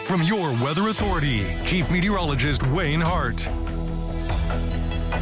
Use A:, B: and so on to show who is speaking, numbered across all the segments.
A: From your Weather Authority, Chief Meteorologist Wayne Hart.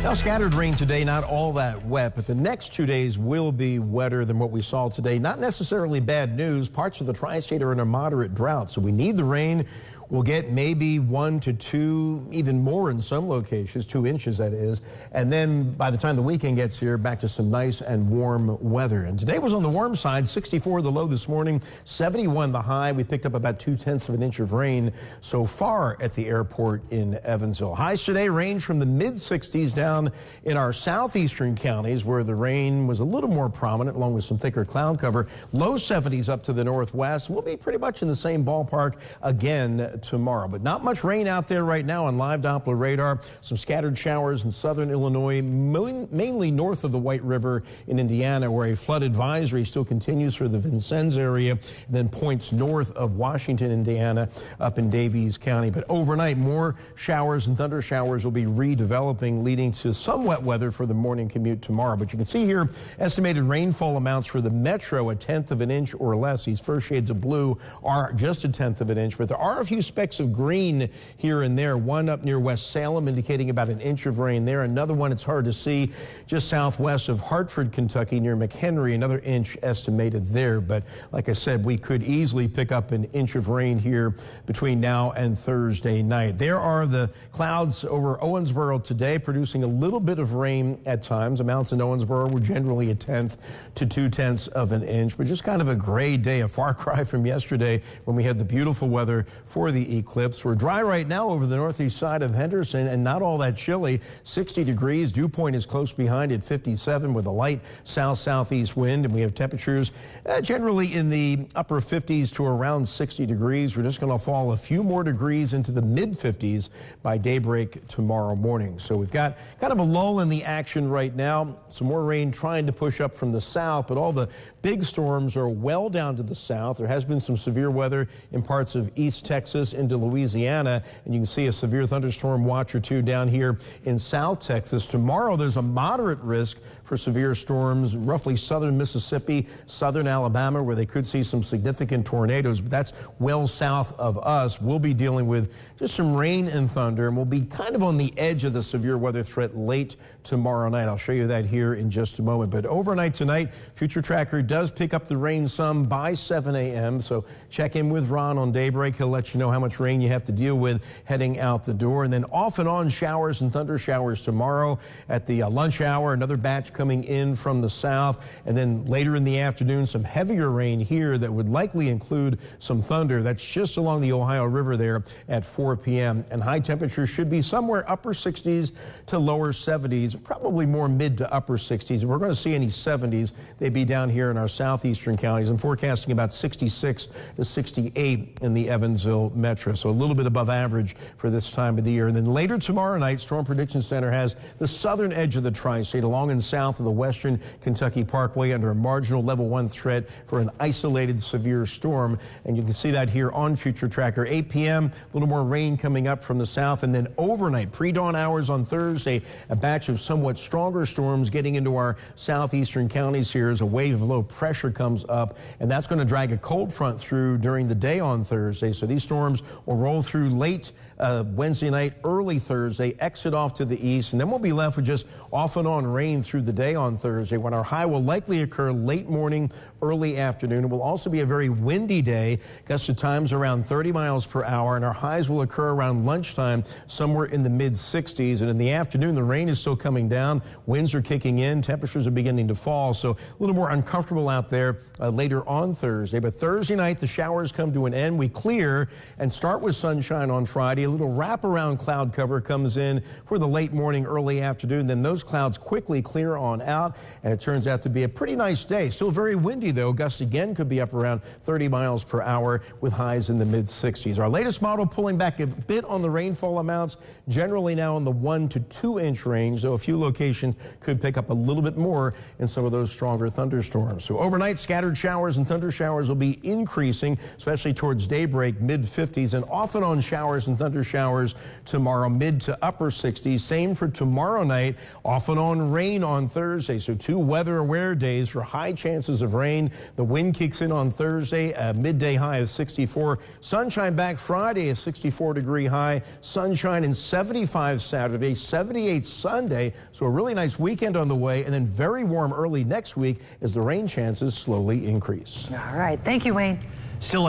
B: Now, scattered rain today, not all that wet, but the next 2 days will be wetter than what we saw today. Not necessarily bad news. Parts of the tri-state are in a moderate drought, so we need the rain. We'll get maybe 1 to 2, even more in some locations, 2 inches that is. And then by the time the weekend gets here, back to some nice and warm weather. And today was on the warm side, 64 the low this morning, 71 the high. We picked up about 0.2 of an inch of rain so far at the airport in Evansville. Highs today range from the mid-60s down in our southeastern counties where the rain was a little more prominent along with some thicker cloud cover. Low 70s up to the northwest. We'll be pretty much in the same ballpark again tomorrow, but not much rain out there right now on live Doppler radar. Some scattered showers in southern Illinois, mainly north of the White River in Indiana, where a flood advisory still continues for the Vincennes area, and then points north of Washington, Indiana, up in Davies County. But overnight, more showers and thunder showers will be redeveloping, leading to some wet weather for the morning commute tomorrow. But you can see here estimated rainfall amounts for the metro, 1/10 of an inch or less. These first shades of blue are just 1/10 of an inch, but there are a few specks of green here and there. One up near West Salem indicating about 1 inch of rain there. Another one, it's hard to see, just southwest of Hartford, Kentucky, near McHenry, another inch estimated there. But like I said, we could easily pick up 1 inch of rain here between now and Thursday night. There are the clouds over Owensboro today, producing a little bit of rain at times. Amounts in Owensboro were generally 1/10 to 2/10 of an inch, but just kind of a gray day, a far cry from yesterday when we had the beautiful weather for the eclipse. We're dry right now over the northeast side of Henderson and not all that chilly. 60 degrees. Dew point is close behind at 57 with a light south-southeast wind, and we have temperatures generally in the upper 50s to around 60 degrees. We're just going to fall a few more degrees into the mid-50s by daybreak tomorrow morning. So we've got kind of a lull in the action right now. Some more rain trying to push up from the south, but all the big storms are well down to the south. There has been some severe weather in parts of East Texas into Louisiana, and you can see a severe thunderstorm watch or two down here in South Texas. Tomorrow there's a moderate risk for severe storms roughly southern Mississippi, southern Alabama, where they could see some significant tornadoes, but that's well south of us. We'll be dealing with just some rain and thunder, and we'll be kind of on the edge of the severe weather threat late tomorrow night. I'll show you that here in just a moment. But overnight tonight, Future Tracker does pick up the rain some by 7 a.m., so check in with Ron on daybreak. He'll let you know how much rain you have to deal with heading out the door. And then off and on showers and thunder showers tomorrow at the lunch hour, another batch coming in from the south. And then later in the afternoon, some heavier rain here that would likely include some thunder. That's just along the Ohio River there at 4 p.m. And high temperatures should be somewhere upper 60s to lower 70s, probably more mid to upper 60s. If we're going to see any 70s, they'd be down here in our southeastern counties. I'm forecasting about 66 to 68 in the Evansville metro. So a little bit above average for this time of the year. And then later tomorrow night, Storm Prediction Center has the southern edge of the tri-state along and south of the western Kentucky Parkway under a marginal level 1 threat for an isolated severe storm. And you can see that here on Future Tracker. 8 p.m., a little more rain coming up from the south. And then overnight, pre-dawn hours on Thursday, a batch of somewhat stronger storms getting into our southeastern counties here as a wave of low pressure comes up. And that's going to drag a cold front through during the day on Thursday. So these storms will roll through late Wednesday night, early Thursday, exit off to the east, and then we'll be left with just off and on rain through the day on Thursday, when our high will likely occur late morning, early afternoon. It will also be a very windy day, gusts at times around 30 miles per hour, and our highs will occur around lunchtime, somewhere in the mid-60s. And in the afternoon, the rain is still coming down, winds are kicking in, temperatures are beginning to fall, so a little more uncomfortable out there later on Thursday. But Thursday night, the showers come to an end. We clear and start with sunshine on Friday. A little wraparound cloud cover comes in for the late morning, early afternoon. Then those clouds quickly clear on out, and it turns out to be a pretty nice day. Still very windy, though. Gusts again could be up around 30 miles per hour with highs in the mid-60s. Our latest model pulling back a bit on the rainfall amounts, generally now in the 1 to 2 inch range, though a few locations could pick up a little bit more in some of those stronger thunderstorms. So overnight, scattered showers and thunder showers will be increasing, especially towards daybreak, mid-50s. 50s, and off and on showers and thunder showers tomorrow, mid to upper 60s. Same for tomorrow night, off and on rain on Thursday. So 2 weather aware days for high chances of rain. The wind kicks in on Thursday, a midday high of 64. Sunshine back Friday, a 64-degree high. Sunshine and 75 Saturday, 78 Sunday. So a really nice weekend on the way, and then very warm early next week as the rain chances slowly increase.
C: All right. Thank you, Wayne.
A: Still